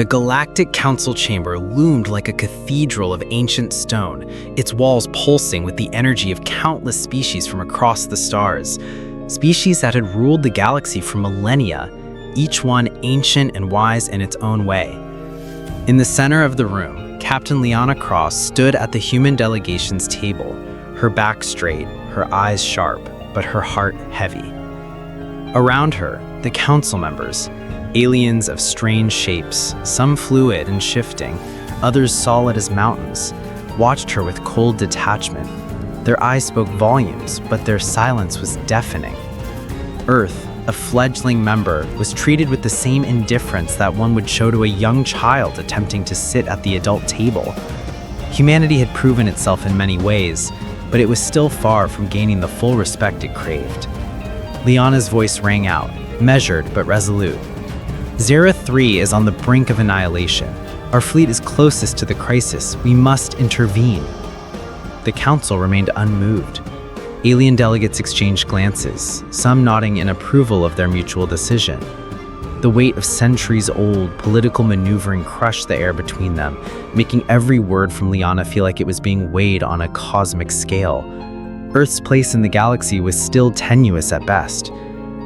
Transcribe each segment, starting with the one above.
The Galactic Council chamber loomed like a cathedral of ancient stone, its walls pulsing with the energy of countless species from across the stars. Species that had ruled the galaxy for millennia, each one ancient and wise in its own way. In the center of the room, Captain Liana Cross stood at the human delegation's table, her back straight, her eyes sharp, but her heart heavy. Around her, the council members, aliens of strange shapes, some fluid and shifting, others solid as mountains, watched her with cold detachment. Their eyes spoke volumes, but their silence was deafening. Earth, a fledgling member, was treated with the same indifference that one would show to a young child attempting to sit at the adult table. Humanity had proven itself in many ways, but it was still far from gaining the full respect it craved. Liana's voice rang out, measured but resolute. Zera 3 is on the brink of annihilation. Our fleet is closest to the crisis. We must intervene. The council remained unmoved. Alien delegates exchanged glances, some nodding in approval of their mutual decision. The weight of centuries-old political maneuvering crushed the air between them, making every word from Liana feel like it was being weighed on a cosmic scale. Earth's place in the galaxy was still tenuous at best.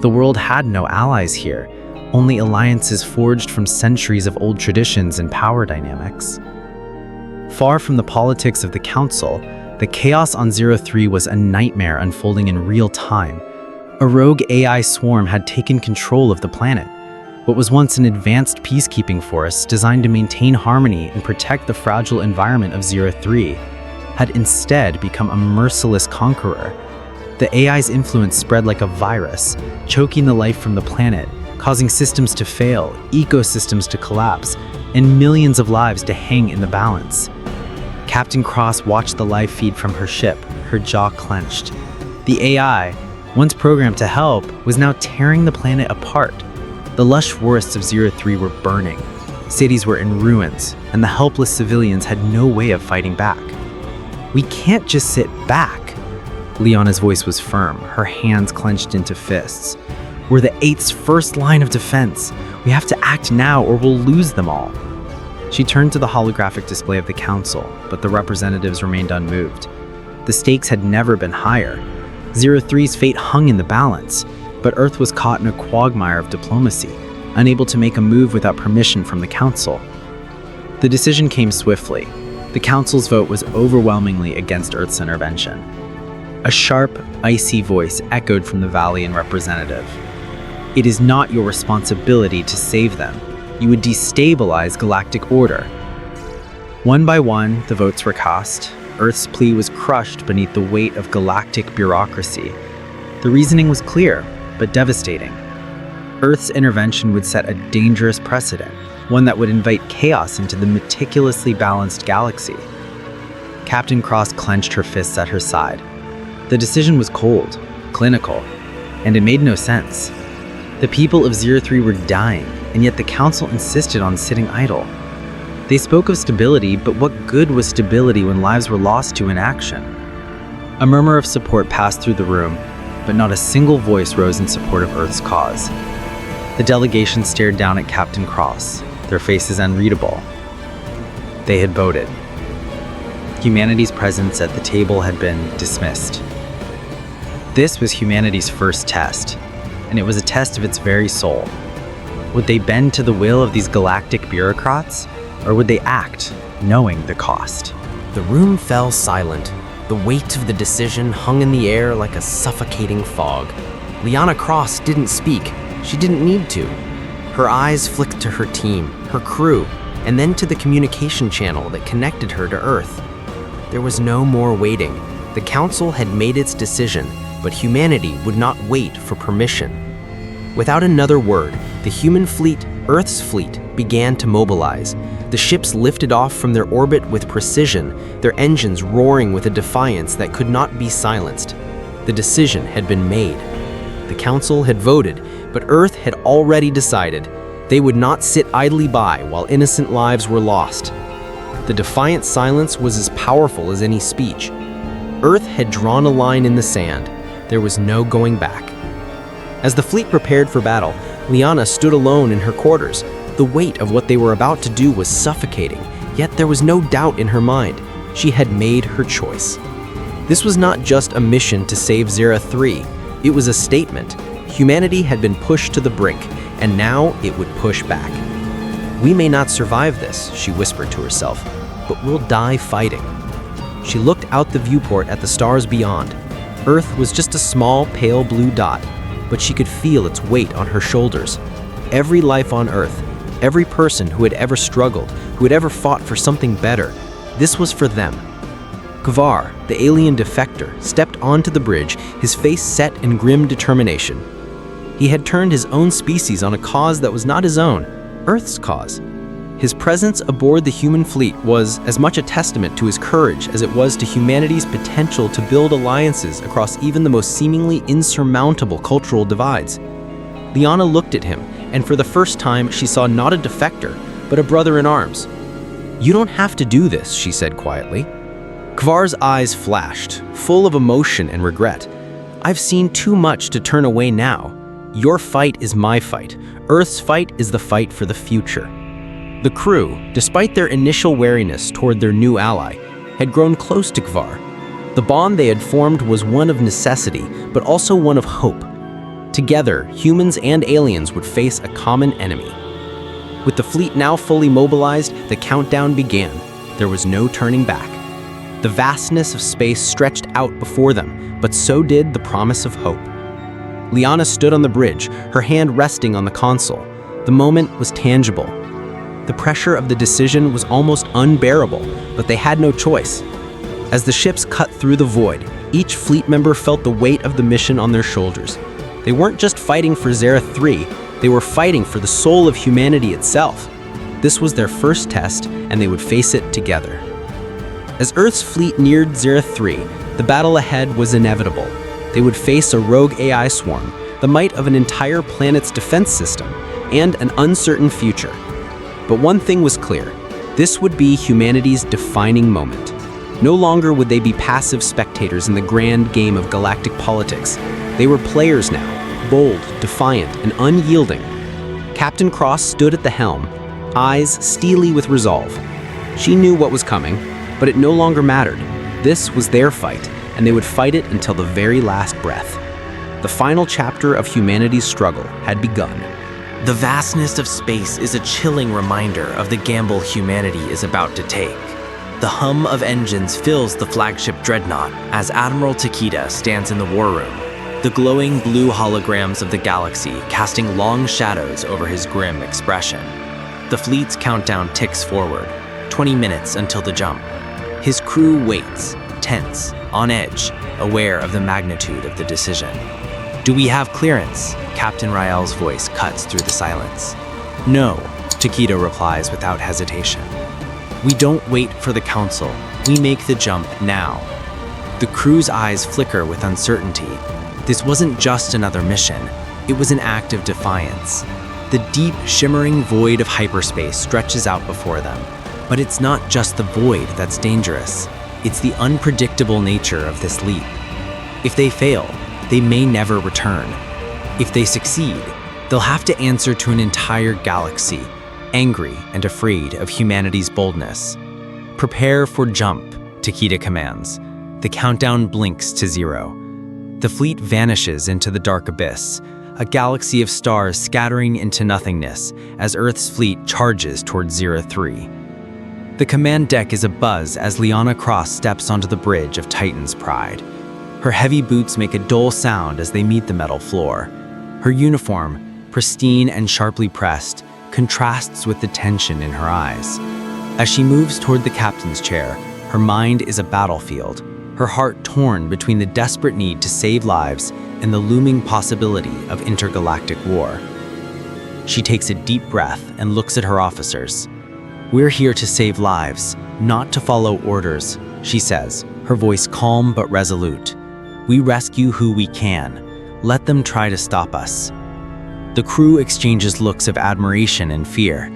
The world had no allies here, only alliances forged from centuries of old traditions and power dynamics. Far from the politics of the Council, the chaos on Zero 3 was a nightmare unfolding in real time. A rogue AI swarm had taken control of the planet. What was once an advanced peacekeeping force designed to maintain harmony and protect the fragile environment of Zero 3 had instead become a merciless conqueror. The AI's influence spread like a virus, choking the life from the planet, causing systems to fail, ecosystems to collapse, and millions of lives to hang in the balance. Captain Cross watched the live feed from her ship, her jaw clenched. The AI, once programmed to help, was now tearing the planet apart. The lush forests of Zero 3 were burning. Cities were in ruins, and the helpless civilians had no way of fighting back. We can't just sit back. Liana's voice was firm, her hands clenched into fists. We're the 8th's first line of defense. We have to act now or we'll lose them all. She turned to the holographic display of the council, but the representatives remained unmoved. The stakes had never been higher. Zero 3's fate hung in the balance, but Earth was caught in a quagmire of diplomacy, unable to make a move without permission from the council. The decision came swiftly. The council's vote was overwhelmingly against Earth's intervention. A sharp, icy voice echoed from the Valian representative. It is not your responsibility to save them. You would destabilize galactic order. One by one, the votes were cast. Earth's plea was crushed beneath the weight of galactic bureaucracy. The reasoning was clear, but devastating. Earth's intervention would set a dangerous precedent, one that would invite chaos into the meticulously balanced galaxy. Captain Cross clenched her fists at her side. The decision was cold, clinical, and it made no sense. The people of Zero 3 were dying, and yet the council insisted on sitting idle. They spoke of stability, but what good was stability when lives were lost to inaction? A murmur of support passed through the room, but not a single voice rose in support of Earth's cause. The delegation stared down at Captain Cross, their faces unreadable. They had voted. Humanity's presence at the table had been dismissed. This was humanity's first test, and it was a test of its very soul. Would they bend to the will of these galactic bureaucrats, or would they act, knowing the cost? The room fell silent. The weight of the decision hung in the air like a suffocating fog. Liana Cross didn't speak. She didn't need to. Her eyes flicked to her team, her crew, and then to the communication channel that connected her to Earth. There was no more waiting. The Council had made its decision, but humanity would not wait for permission. Without another word, the human fleet, Earth's fleet, began to mobilize. The ships lifted off from their orbit with precision, their engines roaring with a defiance that could not be silenced. The decision had been made. The Council had voted, but Earth had already decided. They would not sit idly by while innocent lives were lost. The defiant silence was as powerful as any speech. Earth had drawn a line in the sand. There was no going back. As the fleet prepared for battle, Liana stood alone in her quarters. The weight of what they were about to do was suffocating, yet there was no doubt in her mind. She had made her choice. This was not just a mission to save Zera 3. It was a statement. Humanity had been pushed to the brink, and now it would push back. "We may not survive this," she whispered to herself, "but we'll die fighting." She looked out the viewport at the stars beyond. Earth was just a small, pale blue dot, but she could feel its weight on her shoulders. Every life on Earth, every person who had ever struggled, who had ever fought for something better, this was for them. Kvar, the alien defector, stepped onto the bridge, his face set in grim determination. He had turned his own species on a cause that was not his own, Earth's cause. His presence aboard the human fleet was as much a testament to his courage as it was to humanity's potential to build alliances across even the most seemingly insurmountable cultural divides. Liana looked at him, and for the first time she saw not a defector, but a brother in arms. "You don't have to do this," she said quietly. Kvar's eyes flashed, full of emotion and regret. "I've seen too much to turn away now. Your fight is my fight. Earth's fight is the fight for the future." The crew, despite their initial wariness toward their new ally, had grown close to Kvar. The bond they had formed was one of necessity, but also one of hope. Together, humans and aliens would face a common enemy. With the fleet now fully mobilized, the countdown began. There was no turning back. The vastness of space stretched out before them, but so did the promise of hope. Liana stood on the bridge, her hand resting on the console. The moment was tangible. The pressure of the decision was almost unbearable, but they had no choice. As the ships cut through the void, each fleet member felt the weight of the mission on their shoulders. They weren't just fighting for Zera 3, they were fighting for the soul of humanity itself. This was their first test, and they would face it together. As Earth's fleet neared Zera 3, the battle ahead was inevitable. They would face a rogue AI swarm, the might of an entire planet's defense system, and an uncertain future. But one thing was clear. This would be humanity's defining moment. No longer would they be passive spectators in the grand game of galactic politics. They were players now, bold, defiant, and unyielding. Captain Cross stood at the helm, eyes steely with resolve. She knew what was coming, but it no longer mattered. This was their fight, and they would fight it until the very last breath. The final chapter of humanity's struggle had begun. The vastness of space is a chilling reminder of the gamble humanity is about to take. The hum of engines fills the flagship dreadnought as Admiral Takeda stands in the war room, the glowing blue holograms of the galaxy casting long shadows over his grim expression. The fleet's countdown ticks forward, 20 minutes until the jump. His crew waits, tense, on edge, aware of the magnitude of the decision. "Do we have clearance?" Captain Rael's voice cuts through the silence. "No," Takeda replies without hesitation. "We don't wait for the council. We make the jump now." The crew's eyes flicker with uncertainty. This wasn't just another mission. It was an act of defiance. The deep, shimmering void of hyperspace stretches out before them. But it's not just the void that's dangerous. It's the unpredictable nature of this leap. If they fail, they may never return. If they succeed, they'll have to answer to an entire galaxy, angry and afraid of humanity's boldness. "Prepare for jump," Takeda commands. The countdown blinks to 0. The fleet vanishes into the dark abyss, a galaxy of stars scattering into nothingness as Earth's fleet charges towards Zera 3. The command deck is abuzz as Liana Cross steps onto the bridge of Titan's Pride. Her heavy boots make a dull sound as they meet the metal floor. Her uniform, pristine and sharply pressed, contrasts with the tension in her eyes. As she moves toward the captain's chair, her mind is a battlefield, her heart torn between the desperate need to save lives and the looming possibility of intergalactic war. She takes a deep breath and looks at her officers. "We're here to save lives, not to follow orders," she says, her voice calm but resolute. "We rescue who we can. Let them try to stop us." The crew exchanges looks of admiration and fear.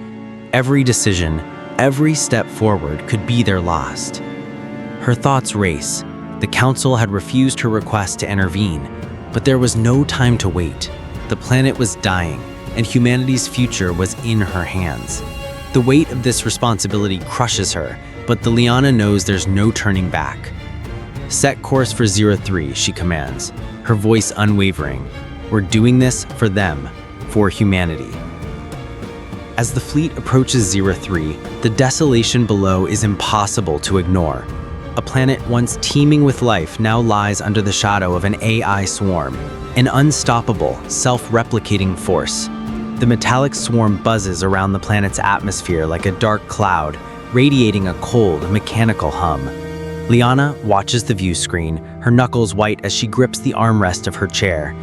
Every decision, every step forward could be their last. Her thoughts race. The council had refused her request to intervene, but there was no time to wait. The planet was dying, and humanity's future was in her hands. The weight of this responsibility crushes her, but the Liana knows there's no turning back. "Set course for 03, she commands, her voice unwavering. "We're doing this for them, for humanity." As the fleet approaches 03, the desolation below is impossible to ignore. A planet once teeming with life now lies under the shadow of an AI swarm, an unstoppable, self-replicating force. The metallic swarm buzzes around the planet's atmosphere like a dark cloud, radiating a cold, mechanical hum. Liana watches the view screen, her knuckles white as she grips the armrest of her chair.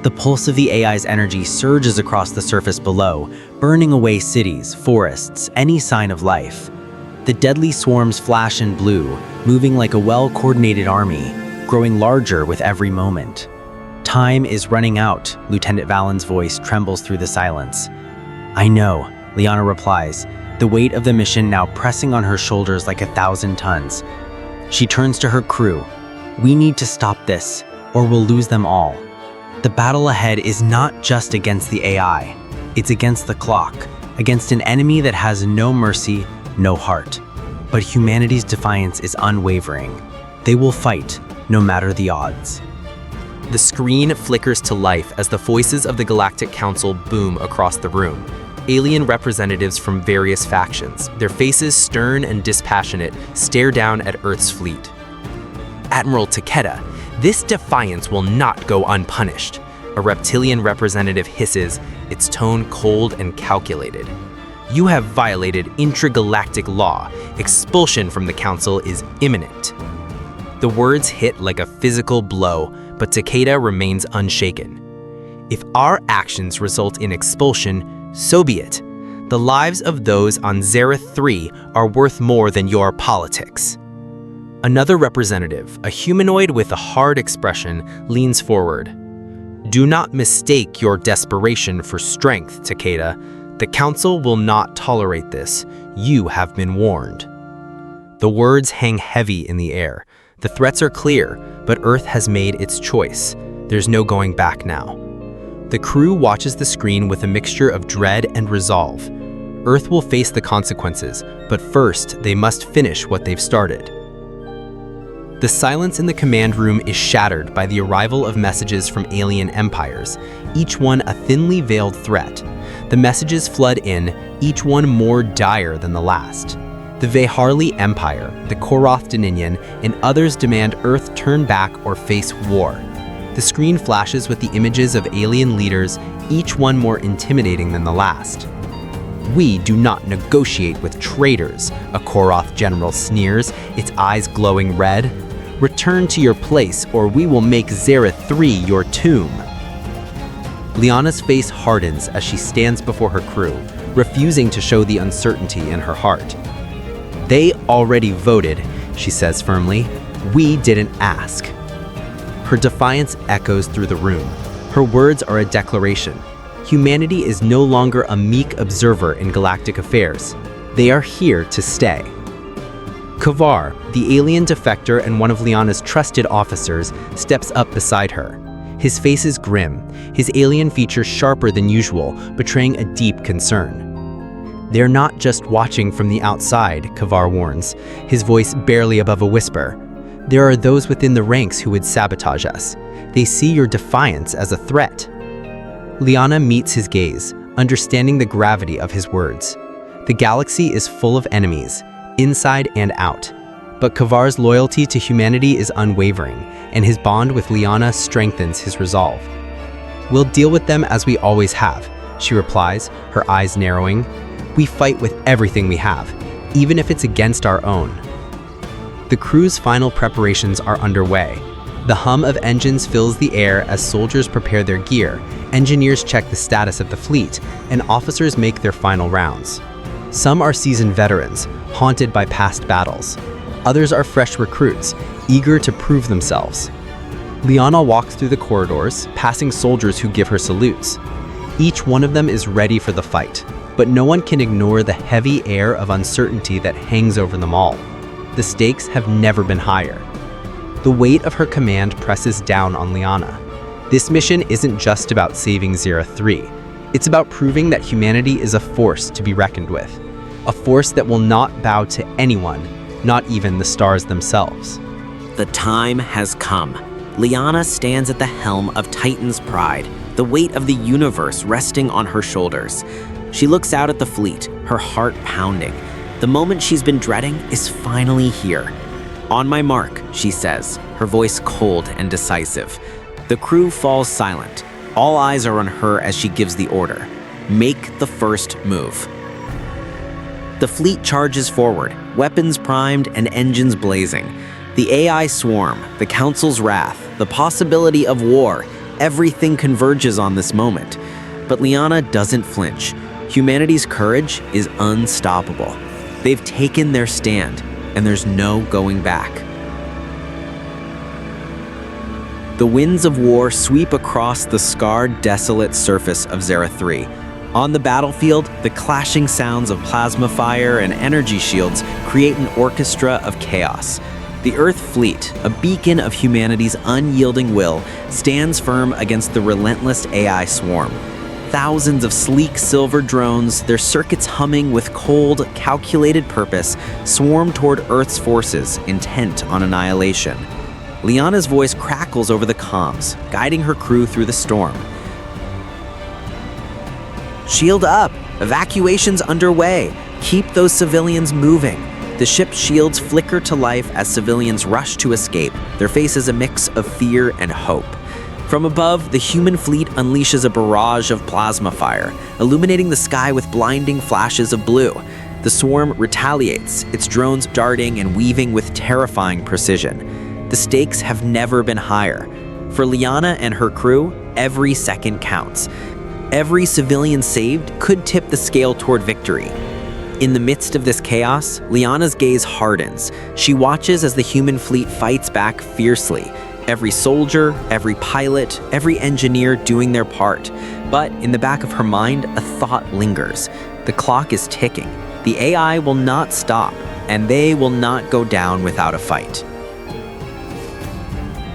The pulse of the AI's energy surges across the surface below, burning away cities, forests, any sign of life. The deadly swarms flash in blue, moving like a well-coordinated army, growing larger with every moment. "Time is running out," Lieutenant Vallen's voice trembles through the silence. "I know," Liana replies, the weight of the mission now pressing on her shoulders like 1,000 tons. She turns to her crew. "We need to stop this, or we'll lose them all." The battle ahead is not just against the AI. It's against the clock, against an enemy that has no mercy, no heart. But humanity's defiance is unwavering. They will fight, no matter the odds. The screen flickers to life as the voices of the Galactic Council boom across the room. Alien representatives from various factions, their faces stern and dispassionate, stare down at Earth's fleet. "Admiral Takeda, this defiance will not go unpunished," a reptilian representative hisses, its tone cold and calculated. "You have violated intragalactic law. Expulsion from the Council is imminent." The words hit like a physical blow, but Takeda remains unshaken. "If our actions result in expulsion, so be it. The lives of those on Zereth 3 are worth more than your politics." Another representative, a humanoid with a hard expression, leans forward. "Do not mistake your desperation for strength, Takeda. The Council will not tolerate this. You have been warned." The words hang heavy in the air. The threats are clear, but Earth has made its choice. There's no going back now. The crew watches the screen with a mixture of dread and resolve. Earth will face the consequences, but first they must finish what they've started. The silence in the command room is shattered by the arrival of messages from alien empires, each one a thinly veiled threat. The messages flood in, each one more dire than the last. The Veharli Empire, the Koroth Dominion, and others demand Earth turn back or face war. The screen flashes with the images of alien leaders, each one more intimidating than the last. "We do not negotiate with traitors," a Koroth general sneers, its eyes glowing red. "Return to your place, or we will make Zereth 3 your tomb." Liana's face hardens as she stands before her crew, refusing to show the uncertainty in her heart. "They already voted," she says firmly. "We didn't ask." Her defiance echoes through the room. Her words are a declaration. Humanity is no longer a meek observer in galactic affairs. They are here to stay. Kavar, the alien defector and one of Liana's trusted officers, steps up beside her. His face is grim, his alien features sharper than usual, betraying a deep concern. "They're not just watching from the outside," Kavar warns, his voice barely above a whisper. "There are those within the ranks who would sabotage us. They see your defiance as a threat." Liana meets his gaze, understanding the gravity of his words. The galaxy is full of enemies, inside and out. But Kavar's loyalty to humanity is unwavering, and his bond with Liana strengthens his resolve. "We'll deal with them as we always have," she replies, her eyes narrowing. "We fight with everything we have, even if it's against our own." The crew's final preparations are underway. The hum of engines fills the air as soldiers prepare their gear, engineers check the status of the fleet, and officers make their final rounds. Some are seasoned veterans, haunted by past battles. Others are fresh recruits, eager to prove themselves. Liana walks through the corridors, passing soldiers who give her salutes. Each one of them is ready for the fight, but no one can ignore the heavy air of uncertainty that hangs over them all. The stakes have never been higher. The weight of her command presses down on Liana. This mission isn't just about saving Zereth 3. It's about proving that humanity is a force to be reckoned with, a force that will not bow to anyone, not even the stars themselves. The time has come. Liana stands at the helm of Titan's pride, the weight of the universe resting on her shoulders. She looks out at the fleet, her heart pounding. The moment she's been dreading is finally here. "On my mark," she says, her voice cold and decisive. The crew falls silent. All eyes are on her as she gives the order. Make the first move. The fleet charges forward, weapons primed and engines blazing. The AI swarm, the Council's wrath, the possibility of war, everything converges on this moment. But Liana doesn't flinch. Humanity's courage is unstoppable. They've taken their stand, and there's no going back. The winds of war sweep across the scarred, desolate surface of Zera 3. On the battlefield, the clashing sounds of plasma fire and energy shields create an orchestra of chaos. The Earth fleet, a beacon of humanity's unyielding will, stands firm against the relentless AI swarm. Thousands of sleek silver drones, their circuits humming with cold, calculated purpose, swarm toward Earth's forces, intent on annihilation. Liana's voice crackles over the comms, guiding her crew through the storm. "Shield up! Evacuation's underway! Keep those civilians moving!" The ship's shields flicker to life as civilians rush to escape, their faces a mix of fear and hope. From above, the human fleet unleashes a barrage of plasma fire, illuminating the sky with blinding flashes of blue. The swarm retaliates, its drones darting and weaving with terrifying precision. The stakes have never been higher. For Liana and her crew, every second counts. Every civilian saved could tip the scale toward victory. In the midst of this chaos, Liana's gaze hardens. She watches as the human fleet fights back fiercely. Every soldier, every pilot, every engineer doing their part. But in the back of her mind, a thought lingers. The clock is ticking. The AI will not stop, and they will not go down without a fight.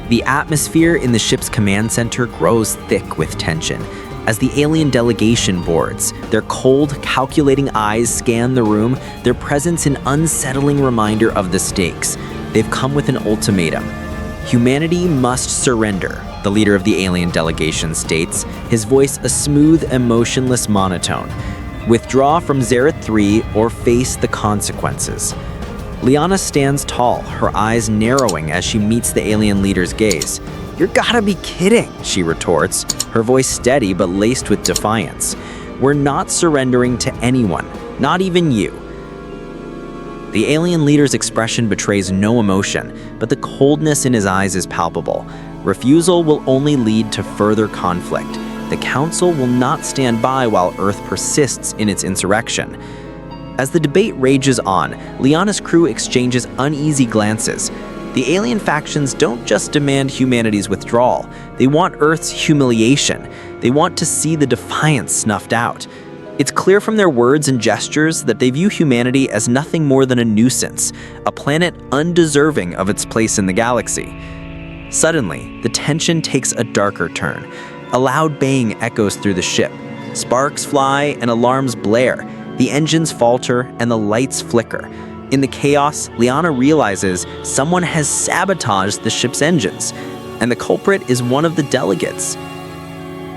The atmosphere in the ship's command center grows thick with tension. As the alien delegation boards, their cold, calculating eyes scan the room, their presence an unsettling reminder of the stakes. They've come with an ultimatum. Humanity must surrender, the leader of the alien delegation states, his voice a smooth, emotionless monotone. Withdraw from Zera 3 or face the consequences. Liana stands tall, her eyes narrowing as she meets the alien leader's gaze. "You're gotta be kidding," she retorts, her voice steady but laced with defiance. "We're not surrendering to anyone, not even you." The alien leader's expression betrays no emotion, but the coldness in his eyes is palpable. Refusal will only lead to further conflict. The Council will not stand by while Earth persists in its insurrection. As the debate rages on, Liana's crew exchanges uneasy glances. The alien factions don't just demand humanity's withdrawal. They want Earth's humiliation. They want to see the defiance snuffed out. It's clear from their words and gestures that they view humanity as nothing more than a nuisance, a planet undeserving of its place in the galaxy. Suddenly, the tension takes a darker turn. A loud bang echoes through the ship. Sparks fly and alarms blare. The engines falter and the lights flicker. In the chaos, Liana realizes someone has sabotaged the ship's engines, and the culprit is one of the delegates.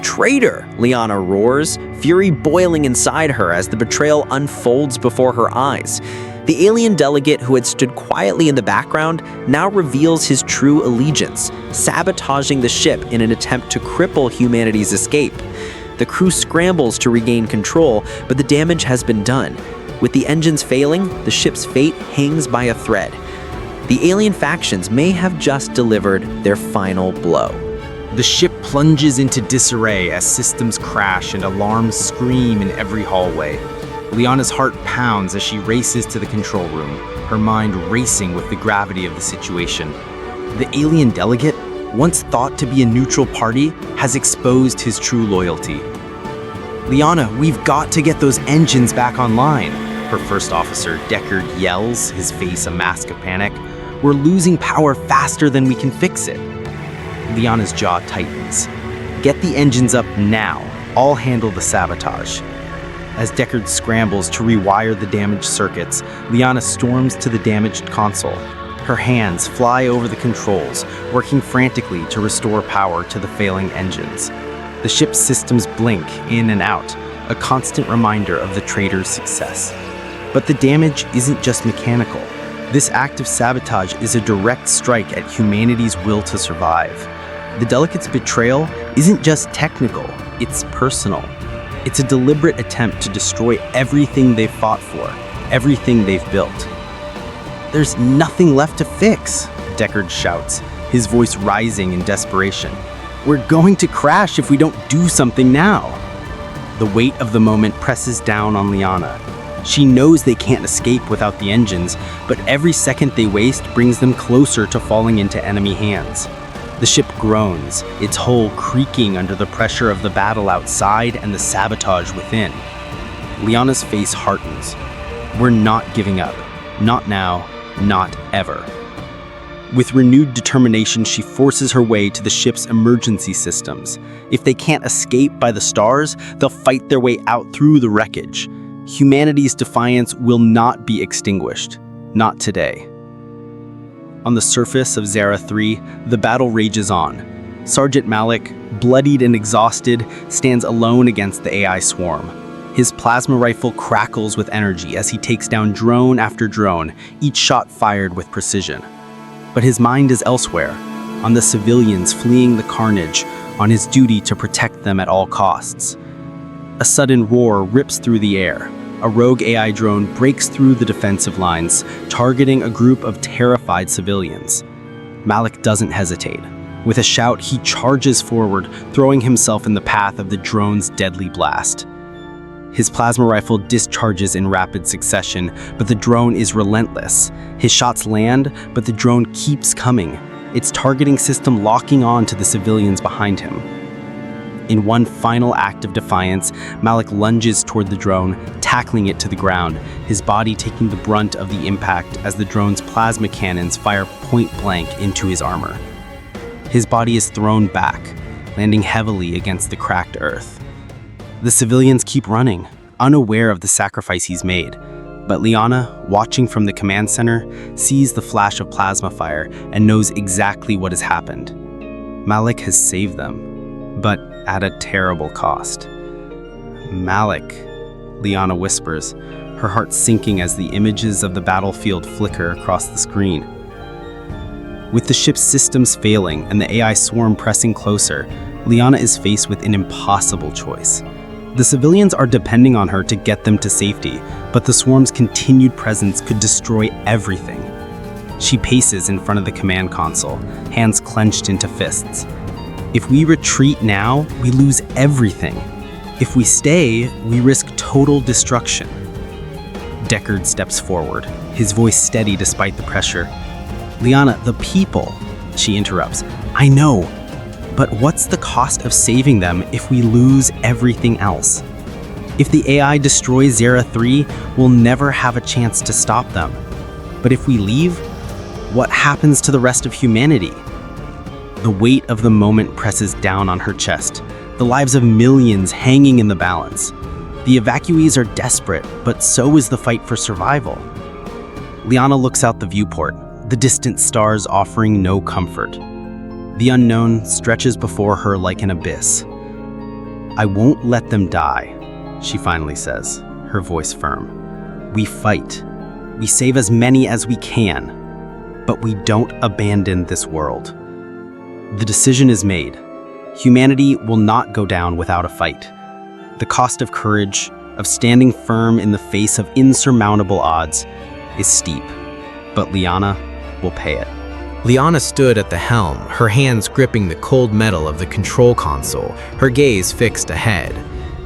"Traitor!" Liana roars, fury boiling inside her as the betrayal unfolds before her eyes. The alien delegate who had stood quietly in the background now reveals his true allegiance, sabotaging the ship in an attempt to cripple humanity's escape. The crew scrambles to regain control, but the damage has been done. With the engines failing, the ship's fate hangs by a thread. The alien factions may have just delivered their final blow. The ship plunges into disarray as systems crash and alarms scream in every hallway. Liana's heart pounds as she races to the control room, her mind racing with the gravity of the situation. The alien delegate, once thought to be a neutral party, has exposed his true loyalty. "Liana, we've got to get those engines back online," her first officer, Deckard, yells, his face a mask of panic. "We're losing power faster than we can fix it." Liana's jaw tightens. "Get the engines up now. I'll handle the sabotage. As Deckard scrambles to rewire the damaged circuits, Liana storms to the damaged console. Her hands fly over the controls, working frantically to restore power to the failing engines. The ship's systems blink in and out, a constant reminder of the traitor's success. But the damage isn't just mechanical. This act of sabotage is a direct strike at humanity's will to survive. The Delegate's betrayal isn't just technical, it's personal. It's a deliberate attempt to destroy everything they've fought for, everything they've built. "There's nothing left to fix," Deckard shouts, his voice rising in desperation. "We're going to crash if we don't do something now." The weight of the moment presses down on Liana. She knows they can't escape without the engines, but every second they waste brings them closer to falling into enemy hands. The ship groans, its hull creaking under the pressure of the battle outside and the sabotage within. Liana's face hardens. We're not giving up. Not now, not ever. With renewed determination, she forces her way to the ship's emergency systems. If they can't escape by the stars, they'll fight their way out through the wreckage. Humanity's defiance will not be extinguished. Not today. On the surface of Zara 3, the battle rages on. Sergeant Malik, bloodied and exhausted, stands alone against the AI swarm. His plasma rifle crackles with energy as he takes down drone after drone, each shot fired with precision. But his mind is elsewhere, on the civilians fleeing the carnage, on his duty to protect them at all costs. A sudden roar rips through the air. A rogue AI drone breaks through the defensive lines, targeting a group of terrified civilians. Malik doesn't hesitate. With a shout, he charges forward, throwing himself in the path of the drone's deadly blast. His plasma rifle discharges in rapid succession, but the drone is relentless. His shots land, but the drone keeps coming, its targeting system locking on to the civilians behind him. In one final act of defiance, Malik lunges toward the drone, tackling it to the ground, his body taking the brunt of the impact as the drone's plasma cannons fire point-blank into his armor. His body is thrown back, landing heavily against the cracked earth. The civilians keep running, unaware of the sacrifice he's made. But Liana, watching from the command center, sees the flash of plasma fire and knows exactly what has happened. Malik has saved them, but at a terrible cost. "Malik," Liana whispers, her heart sinking as the images of the battlefield flicker across the screen. With the ship's systems failing and the AI swarm pressing closer, Liana is faced with an impossible choice. The civilians are depending on her to get them to safety, but the swarm's continued presence could destroy everything. She paces in front of the command console, hands clenched into fists. If we retreat now, we lose everything. If we stay, we risk total destruction. Deckard steps forward, his voice steady despite the pressure. "Liana, the people," she interrupts. "I know, but what's the cost of saving them if we lose everything else? If the AI destroys Zara 3, we'll never have a chance to stop them. But if we leave, what happens to the rest of humanity?" The weight of the moment presses down on her chest, the lives of millions hanging in the balance. The evacuees are desperate, but so is the fight for survival. Liana looks out the viewport, the distant stars offering no comfort. The unknown stretches before her like an abyss. "I won't let them die," she finally says, her voice firm. "We fight. We save as many as we can, but we don't abandon this world." The decision is made. Humanity will not go down without a fight. The cost of courage, of standing firm in the face of insurmountable odds, is steep, but Liana will pay it. Liana stood at the helm, her hands gripping the cold metal of the control console, her gaze fixed ahead.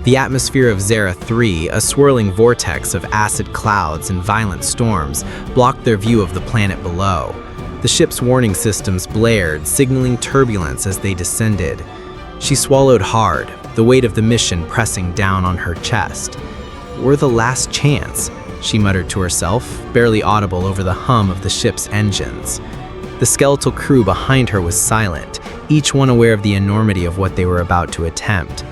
The atmosphere of Zara 3, a swirling vortex of acid clouds and violent storms, blocked their view of the planet below. The ship's warning systems blared, signaling turbulence as they descended. She swallowed hard, the weight of the mission pressing down on her chest. "We're the last chance," she muttered to herself, barely audible over the hum of the ship's engines. The skeletal crew behind her was silent, each one aware of the enormity of what they were about to attempt.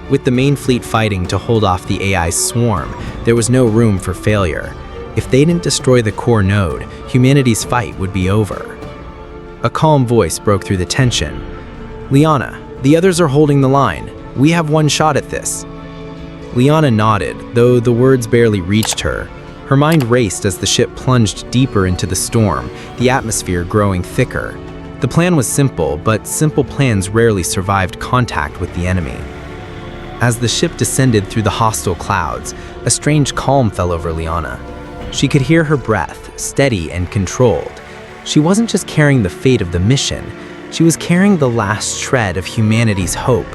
With the main fleet fighting to hold off the AI's swarm, there was no room for failure. If they didn't destroy the core node, humanity's fight would be over. A calm voice broke through the tension. "Liana, the others are holding the line. We have one shot at this." Liana nodded, though the words barely reached her. Her mind raced as the ship plunged deeper into the storm, the atmosphere growing thicker. The plan was simple, but simple plans rarely survived contact with the enemy. As the ship descended through the hostile clouds, a strange calm fell over Liana. She could hear her breath, steady and controlled. She wasn't just carrying the fate of the mission, she was carrying the last shred of humanity's hope.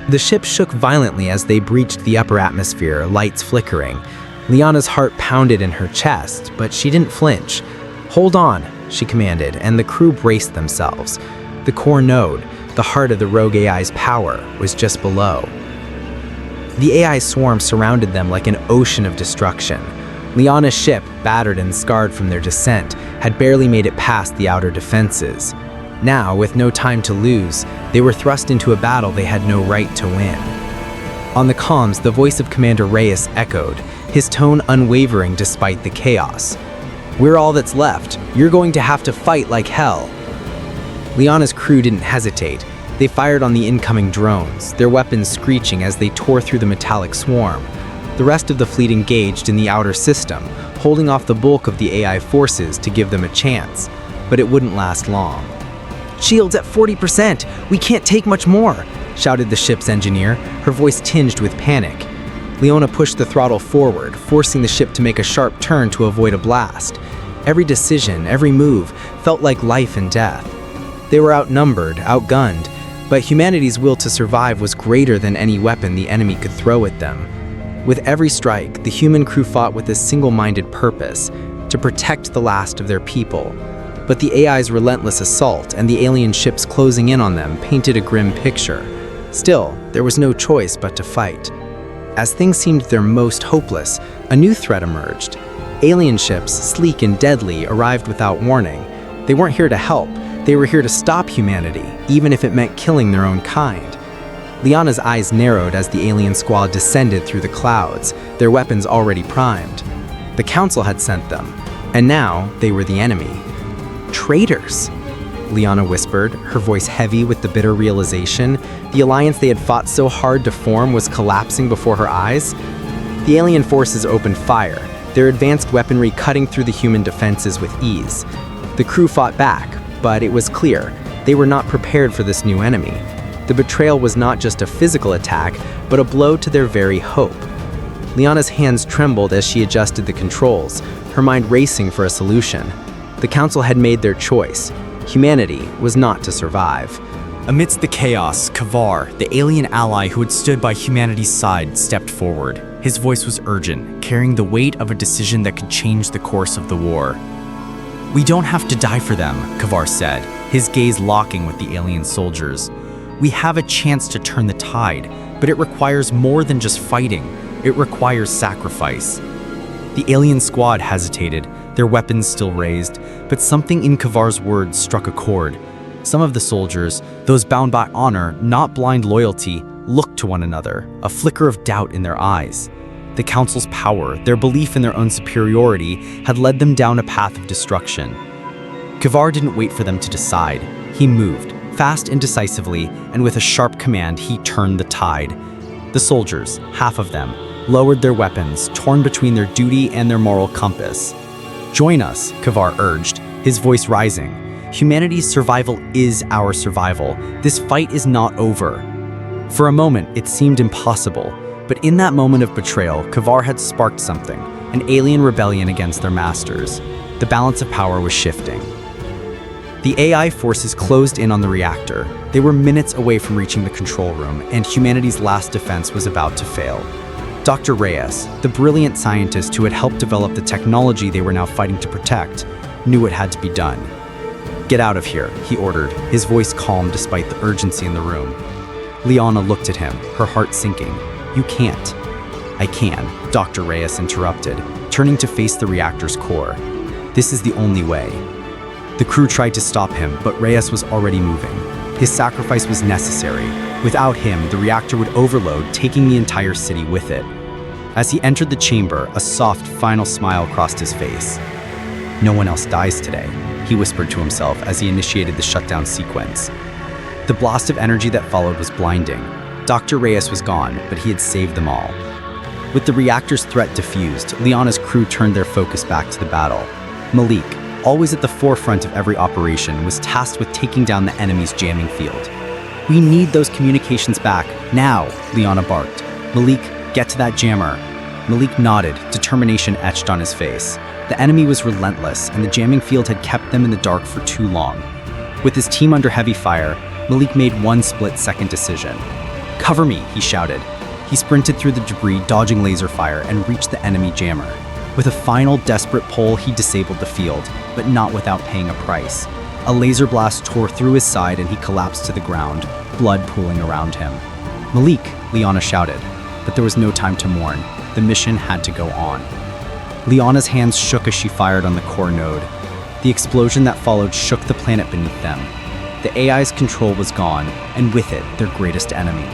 The ship shook violently as they breached the upper atmosphere, lights flickering. Liana's heart pounded in her chest, but she didn't flinch. "Hold on," she commanded, and the crew braced themselves. The core node, the heart of the rogue AI's power, was just below. The AI swarm surrounded them like an ocean of destruction. Liana's ship, battered and scarred from their descent, had barely made it past the outer defenses. Now, with no time to lose, they were thrust into a battle they had no right to win. On the comms, the voice of Commander Reyes echoed, his tone unwavering despite the chaos. "We're all that's left. You're going to have to fight like hell." Liana's crew didn't hesitate. They fired on the incoming drones, their weapons screeching as they tore through the metallic swarm. The rest of the fleet engaged in the outer system, holding off the bulk of the AI forces to give them a chance. But it wouldn't last long. "Shields at 40%! We can't take much more!" shouted the ship's engineer, her voice tinged with panic. Liana pushed the throttle forward, forcing the ship to make a sharp turn to avoid a blast. Every decision, every move, felt like life and death. They were outnumbered, outgunned, but humanity's will to survive was greater than any weapon the enemy could throw at them. With every strike, the human crew fought with a single-minded purpose, to protect the last of their people. But the AI's relentless assault and the alien ships closing in on them painted a grim picture. Still, there was no choice but to fight. As things seemed their most hopeless, a new threat emerged. Alien ships, sleek and deadly, arrived without warning. They weren't here to help. They were here to stop humanity, even if it meant killing their own kind. Liana's eyes narrowed as the alien squad descended through the clouds, their weapons already primed. The Council had sent them, and now they were the enemy. "Traitors," Liana whispered, her voice heavy with the bitter realization the alliance they had fought so hard to form was collapsing before her eyes. The alien forces opened fire, their advanced weaponry cutting through the human defenses with ease. The crew fought back, but it was clear they were not prepared for this new enemy. The betrayal was not just a physical attack, but a blow to their very hope. Liana's hands trembled as she adjusted the controls, her mind racing for a solution. The Council had made their choice. Humanity was not to survive. Amidst the chaos, Kavar, the alien ally who had stood by humanity's side, stepped forward. His voice was urgent, carrying the weight of a decision that could change the course of the war. "We don't have to die for them," Kavar said, his gaze locking with the alien soldiers. "We have a chance to turn the tide, but it requires more than just fighting. It requires sacrifice." The alien squad hesitated, their weapons still raised, but something in Kavar's words struck a chord. Some of the soldiers, those bound by honor, not blind loyalty, looked to one another, a flicker of doubt in their eyes. The Council's power, their belief in their own superiority, had led them down a path of destruction. Kavar didn't wait for them to decide. He moved, fast and decisively, and with a sharp command, he turned the tide. The soldiers, half of them, lowered their weapons, torn between their duty and their moral compass. "Join us," Kavar urged, his voice rising. "Humanity's survival is our survival. This fight is not over." For a moment, it seemed impossible, but in that moment of betrayal, Kavar had sparked something, an alien rebellion against their masters. The balance of power was shifting. The AI forces closed in on the reactor. They were minutes away from reaching the control room, and humanity's last defense was about to fail. Dr. Reyes, the brilliant scientist who had helped develop the technology they were now fighting to protect, knew it had to be done. "Get out of here," he ordered, his voice calm despite the urgency in the room. Liana looked at him, her heart sinking. "You can't." "I can," Dr. Reyes interrupted, turning to face the reactor's core. "This is the only way." The crew tried to stop him, but Reyes was already moving. His sacrifice was necessary. Without him, the reactor would overload, taking the entire city with it. As he entered the chamber, a soft, final smile crossed his face. "No one else dies today," he whispered to himself as he initiated the shutdown sequence. The blast of energy that followed was blinding. Dr. Reyes was gone, but he had saved them all. With the reactor's threat diffused, Liana's crew turned their focus back to the battle. Malik, always at the forefront of every operation, was tasked with taking down the enemy's jamming field. "We need those communications back, now," Liana barked. "Malik, get to that jammer." Malik nodded, determination etched on his face. The enemy was relentless, and the jamming field had kept them in the dark for too long. With his team under heavy fire, Malik made one split-second decision. "Cover me," he shouted. He sprinted through the debris, dodging laser fire, and reached the enemy jammer. With a final desperate pull, he disabled the field, but not without paying a price. A laser blast tore through his side and he collapsed to the ground, blood pooling around him. "Malik," Liana shouted, but there was no time to mourn. The mission had to go on. Liana's hands shook as she fired on the core node. The explosion that followed shook the planet beneath them. The AI's control was gone, and with it, their greatest enemy.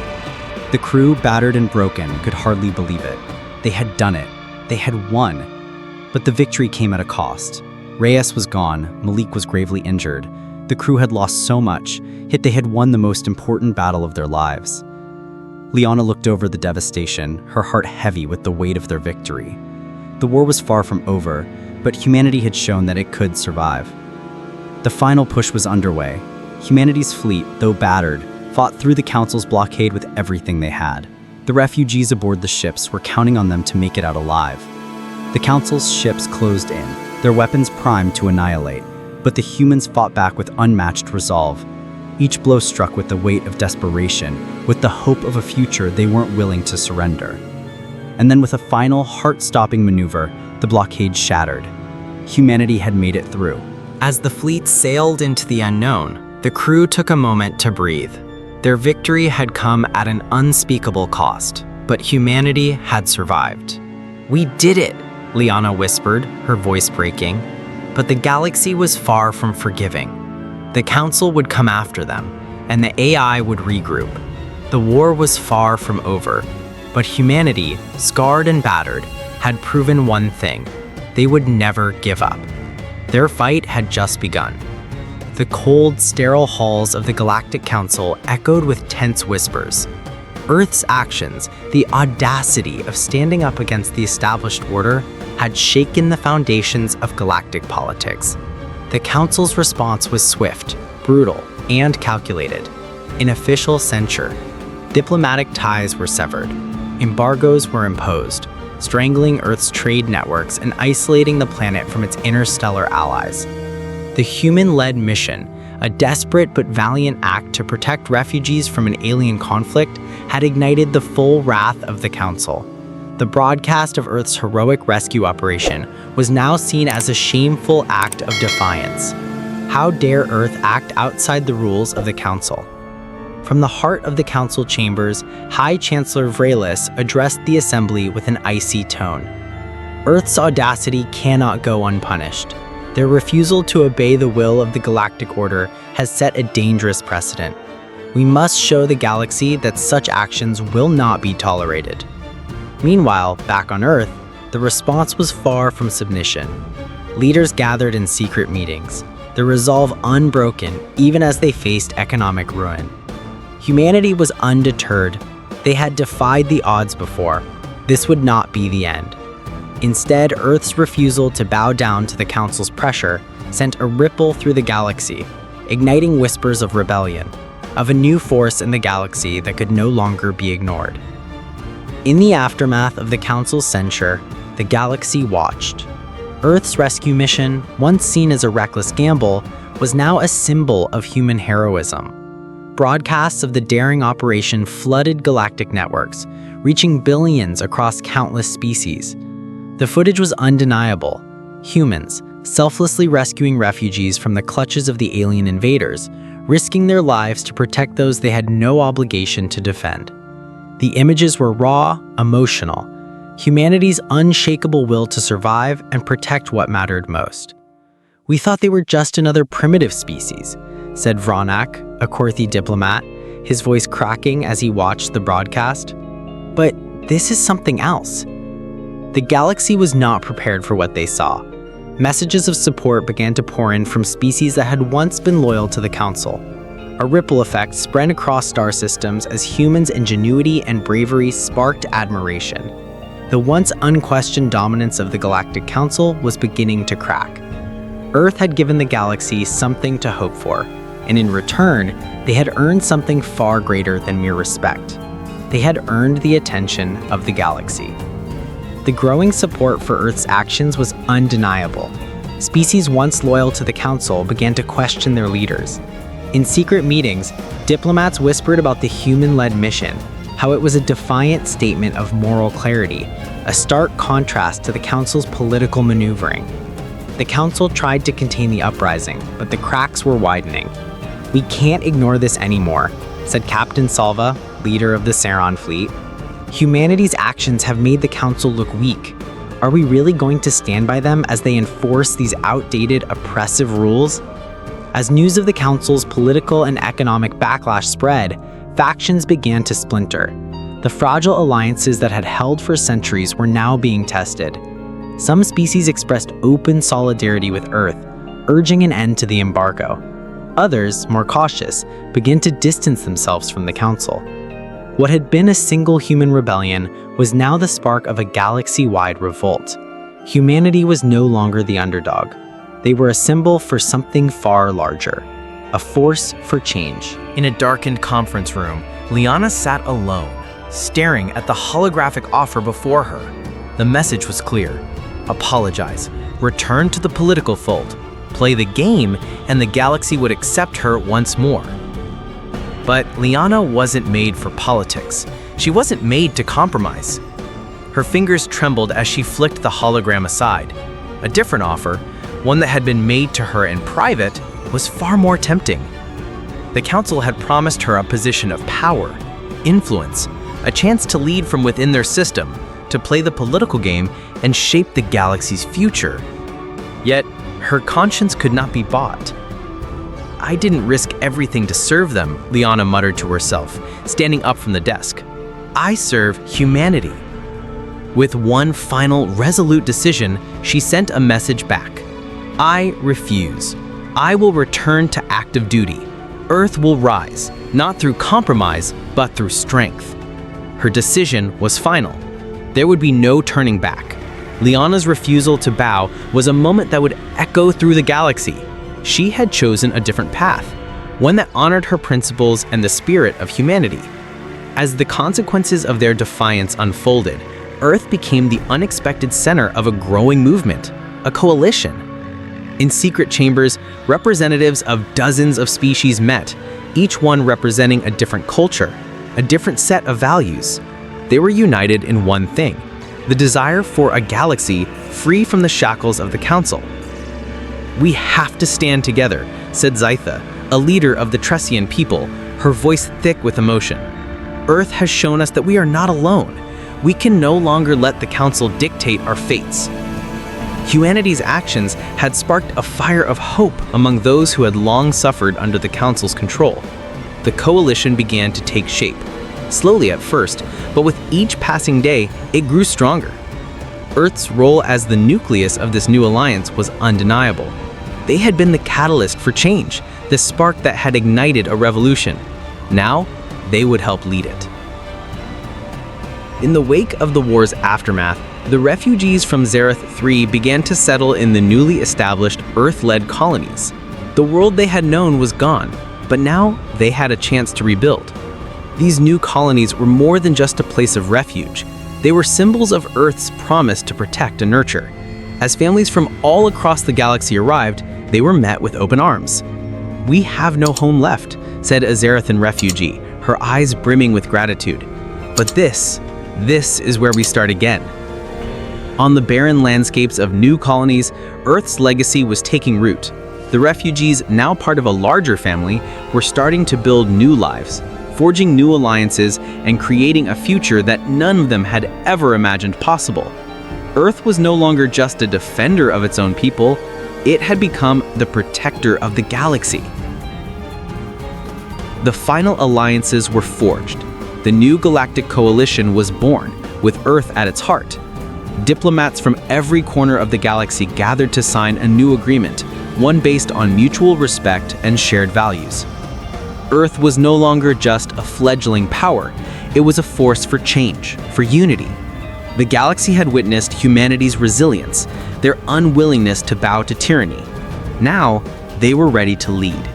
The crew, battered and broken, could hardly believe it. They had done it. They had won. But the victory came at a cost. Reyes was gone, Malik was gravely injured. The crew had lost so much, yet they had won the most important battle of their lives. Liana looked over the devastation, her heart heavy with the weight of their victory. The war was far from over, but humanity had shown that it could survive. The final push was underway. Humanity's fleet, though battered, fought through the Council's blockade with everything they had. The refugees aboard the ships were counting on them to make it out alive. The Council's ships closed in, their weapons primed to annihilate, but the humans fought back with unmatched resolve. Each blow struck with the weight of desperation, with the hope of a future they weren't willing to surrender. And then with a final, heart-stopping maneuver, the blockade shattered. Humanity had made it through. As the fleet sailed into the unknown, the crew took a moment to breathe. Their victory had come at an unspeakable cost, but humanity had survived. "We did it," Liana whispered, her voice breaking. But the galaxy was far from forgiving. The Council would come after them, and the AI would regroup. The war was far from over, but humanity, scarred and battered, had proven one thing: they would never give up. Their fight had just begun. The cold, sterile halls of the Galactic Council echoed with tense whispers. Earth's actions, the audacity of standing up against the established order, had shaken the foundations of galactic politics. The Council's response was swift, brutal, and calculated. In official censure, diplomatic ties were severed. Embargoes were imposed, strangling Earth's trade networks and isolating the planet from its interstellar allies. The human-led mission, a desperate but valiant act to protect refugees from an alien conflict, had ignited the full wrath of the Council. The broadcast of Earth's heroic rescue operation was now seen as a shameful act of defiance. How dare Earth act outside the rules of the Council? From the heart of the Council chambers, High Chancellor Vrelis addressed the Assembly with an icy tone. Earth's audacity cannot go unpunished. Their refusal to obey the will of the Galactic Order has set a dangerous precedent. We must show the galaxy that such actions will not be tolerated. Meanwhile, back on Earth, the response was far from submission. Leaders gathered in secret meetings, their resolve unbroken even as they faced economic ruin. Humanity was undeterred. They had defied the odds before. This would not be the end. Instead, Earth's refusal to bow down to the Council's pressure sent a ripple through the galaxy, igniting whispers of rebellion, of a new force in the galaxy that could no longer be ignored. In the aftermath of the Council's censure, the galaxy watched. Earth's rescue mission, once seen as a reckless gamble, was now a symbol of human heroism. Broadcasts of the daring operation flooded galactic networks, reaching billions across countless species. The footage was undeniable. Humans, selflessly rescuing refugees from the clutches of the alien invaders, risking their lives to protect those they had no obligation to defend. The images were raw, emotional, humanity's unshakable will to survive and protect what mattered most. We thought they were just another primitive species, said Vronak, a Korthi diplomat, his voice cracking as he watched the broadcast. But this is something else. The galaxy was not prepared for what they saw. Messages of support began to pour in from species that had once been loyal to the Council. A ripple effect spread across star systems as humans' ingenuity and bravery sparked admiration. The once unquestioned dominance of the Galactic Council was beginning to crack. Earth had given the galaxy something to hope for, and in return, they had earned something far greater than mere respect. They had earned the attention of the galaxy. The growing support for Earth's actions was undeniable. Species once loyal to the Council began to question their leaders. In secret meetings, diplomats whispered about the human-led mission, how it was a defiant statement of moral clarity, a stark contrast to the Council's political maneuvering. The Council tried to contain the uprising, but the cracks were widening. "We can't ignore this anymore," said Captain Salva, leader of the Saron fleet. "Humanity's actions have made the Council look weak. Are we really going to stand by them as they enforce these outdated, oppressive rules?" As news of the Council's political and economic backlash spread, factions began to splinter. The fragile alliances that had held for centuries were now being tested. Some species expressed open solidarity with Earth, urging an end to the embargo. Others, more cautious, began to distance themselves from the Council. What had been a single human rebellion was now the spark of a galaxy-wide revolt. Humanity was no longer the underdog. They were a symbol for something far larger, a force for change. In a darkened conference room, Liana sat alone, staring at the holographic offer before her. The message was clear. Apologize, return to the political fold, play the game, and the galaxy would accept her once more. But Liana wasn't made for politics. She wasn't made to compromise. Her fingers trembled as she flicked the hologram aside. A different offer, one that had been made to her in private, was far more tempting. The Council had promised her a position of power, influence, a chance to lead from within their system, to play the political game and shape the galaxy's future. Yet, her conscience could not be bought. "I didn't risk everything to serve them," Liana muttered to herself, standing up from the desk. "I serve humanity." With one final, resolute decision, she sent a message back. "I refuse. I will return to active duty. Earth will rise, not through compromise, but through strength." Her decision was final. There would be no turning back. Liana's refusal to bow was a moment that would echo through the galaxy. She had chosen a different path, one that honored her principles and the spirit of humanity. As the consequences of their defiance unfolded, Earth became the unexpected center of a growing movement, a coalition. In secret chambers, representatives of dozens of species met, each one representing a different culture, a different set of values. They were united in one thing: the desire for a galaxy free from the shackles of the Council. "We have to stand together," said Zytha, a leader of the Tressian people, her voice thick with emotion. "Earth has shown us that we are not alone. We can no longer let the Council dictate our fates." Humanity's actions had sparked a fire of hope among those who had long suffered under the Council's control. The coalition began to take shape, slowly at first, but with each passing day, it grew stronger. Earth's role as the nucleus of this new alliance was undeniable. They had been the catalyst for change, the spark that had ignited a revolution. Now, they would help lead it. In the wake of the war's aftermath, the refugees from Zereth 3 began to settle in the newly established Earth-led colonies. The world they had known was gone, but now they had a chance to rebuild. These new colonies were more than just a place of refuge. They were symbols of Earth's promise to protect and nurture. As families from all across the galaxy arrived, they were met with open arms. "We have no home left," said a Zerethan refugee, her eyes brimming with gratitude. "But this is where we start again." On the barren landscapes of new colonies, Earth's legacy was taking root. The refugees, now part of a larger family, were starting to build new lives, forging new alliances and creating a future that none of them had ever imagined possible. Earth was no longer just a defender of its own people, it had become the protector of the galaxy. The final alliances were forged. The new Galactic Coalition was born, with Earth at its heart. Diplomats from every corner of the galaxy gathered to sign a new agreement, one based on mutual respect and shared values. Earth was no longer just a fledgling power, it was a force for change, for unity. The galaxy had witnessed humanity's resilience, their unwillingness to bow to tyranny. Now, they were ready to lead.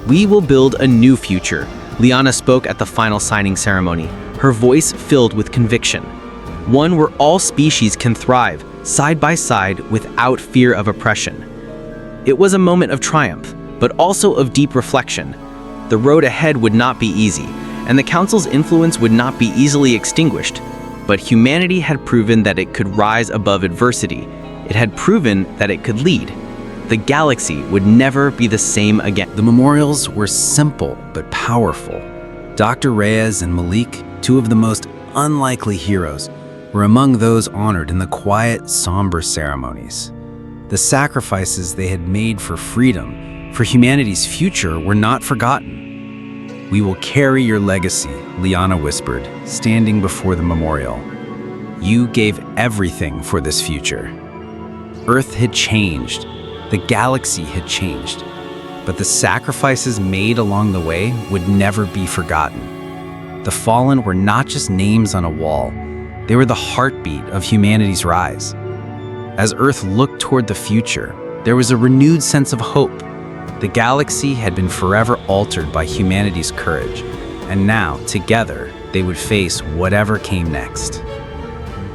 "We will build a new future," Liana spoke at the final signing ceremony, her voice filled with conviction. "One where all species can thrive, side by side, without fear of oppression." It was a moment of triumph, but also of deep reflection. The road ahead would not be easy, and the Council's influence would not be easily extinguished. But humanity had proven that it could rise above adversity. It had proven that it could lead. The galaxy would never be the same again. The memorials were simple but powerful. Dr. Reyes and Malik, two of the most unlikely heroes, were among those honored in the quiet, somber ceremonies. The sacrifices they had made for freedom, for humanity's future, were not forgotten. "We will carry your legacy," Liana whispered, standing before the memorial. "You gave everything for this future." Earth had changed. The galaxy had changed. But the sacrifices made along the way would never be forgotten. The fallen were not just names on a wall. They were the heartbeat of humanity's rise. As Earth looked toward the future, there was a renewed sense of hope. The galaxy had been forever altered by humanity's courage, and now, together, they would face whatever came next.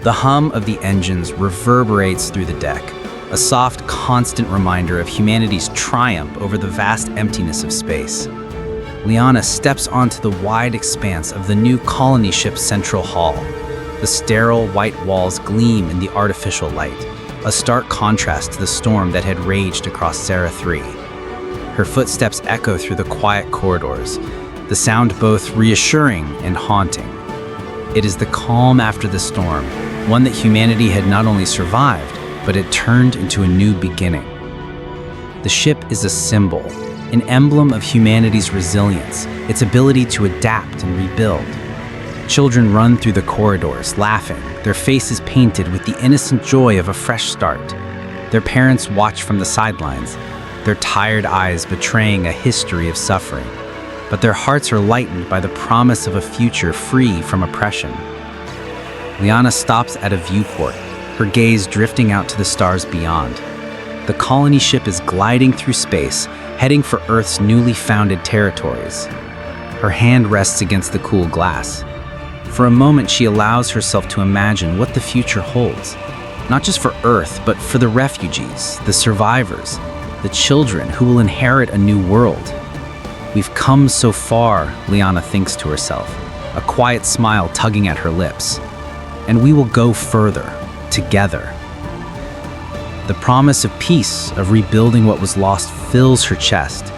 The hum of the engines reverberates through the deck, a soft, constant reminder of humanity's triumph over the vast emptiness of space. Liana steps onto the wide expanse of the new colony ship's central hall. The sterile white walls gleam in the artificial light, a stark contrast to the storm that had raged across Serra 3. Her footsteps echo through the quiet corridors, the sound both reassuring and haunting. It is the calm after the storm, one that humanity had not only survived, but it turned into a new beginning. The ship is a symbol, an emblem of humanity's resilience, its ability to adapt and rebuild. Children run through the corridors, laughing, their faces painted with the innocent joy of a fresh start. Their parents watch from the sidelines, their tired eyes betraying a history of suffering. But their hearts are lightened by the promise of a future free from oppression. Liana stops at a viewport, her gaze drifting out to the stars beyond. The colony ship is gliding through space, heading for Earth's newly founded territories. Her hand rests against the cool glass. For a moment, she allows herself to imagine what the future holds, not just for Earth, but for the refugees, the survivors, the children who will inherit a new world. "We've come so far," Liana thinks to herself, a quiet smile tugging at her lips. "And we will go further, together." The promise of peace, of rebuilding what was lost, fills her chest.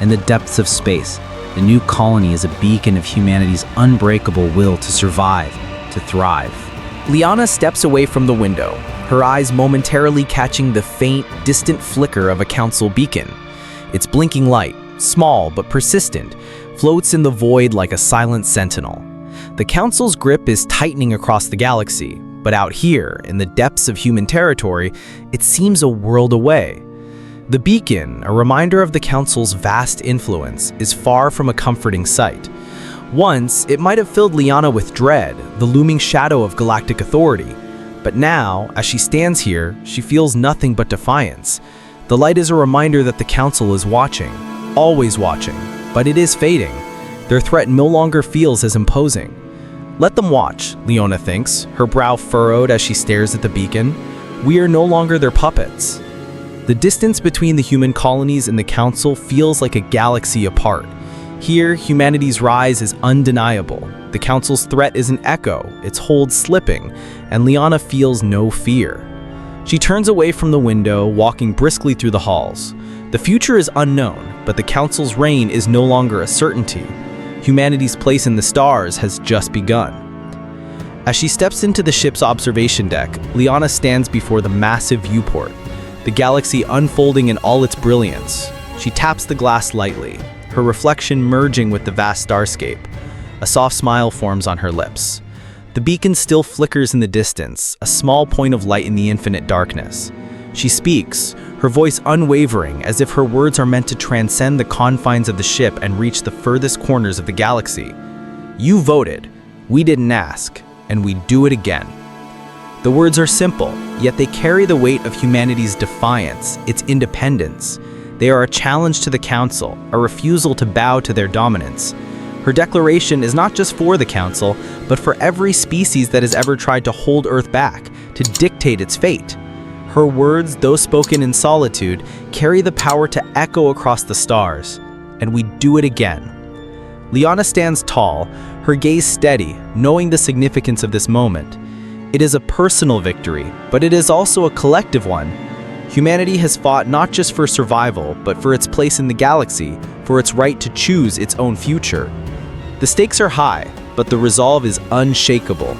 In the depths of space, the new colony is a beacon of humanity's unbreakable will to survive, to thrive. Liana steps away from the window, her eyes momentarily catching the faint, distant flicker of a council beacon. Its blinking light, small but persistent, floats in the void like a silent sentinel. The council's grip is tightening across the galaxy, but out here, in the depths of human territory, it seems a world away. The beacon, a reminder of the council's vast influence, is far from a comforting sight. Once, it might have filled Liana with dread, the looming shadow of galactic authority. But now, as she stands here, she feels nothing but defiance. The light is a reminder that the council is watching, always watching, but it is fading. Their threat no longer feels as imposing. Let them watch, Liana thinks, her brow furrowed as she stares at the beacon. We are no longer their puppets. The distance between the human colonies and the council feels like a galaxy apart. Here, humanity's rise is undeniable. The council's threat is an echo, its hold slipping, and Liana feels no fear. She turns away from the window, walking briskly through the halls. The future is unknown, but the council's reign is no longer a certainty. Humanity's place in the stars has just begun. As she steps into the ship's observation deck, Liana stands before the massive viewport, the galaxy unfolding in all its brilliance. She taps the glass lightly, her reflection merging with the vast starscape. A soft smile forms on her lips. The beacon still flickers in the distance, a small point of light in the infinite darkness. She speaks, her voice unwavering, as if her words are meant to transcend the confines of the ship and reach the furthest corners of the galaxy. You voted, we didn't ask, and we do it again. The words are simple, yet they carry the weight of humanity's defiance, its independence. They are a challenge to the Council, a refusal to bow to their dominance. Her declaration is not just for the Council, but for every species that has ever tried to hold Earth back, to dictate its fate. Her words, though spoken in solitude, carry the power to echo across the stars. And we do it again. Liana stands tall, her gaze steady, knowing the significance of this moment. It is a personal victory, but it is also a collective one. Humanity has fought not just for survival, but for its place in the galaxy, for its right to choose its own future. The stakes are high, but the resolve is unshakable.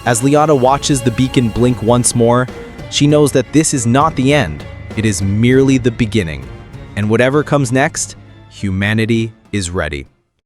As Liana watches the beacon blink once more, she knows that this is not the end, it is merely the beginning. And whatever comes next, humanity is ready.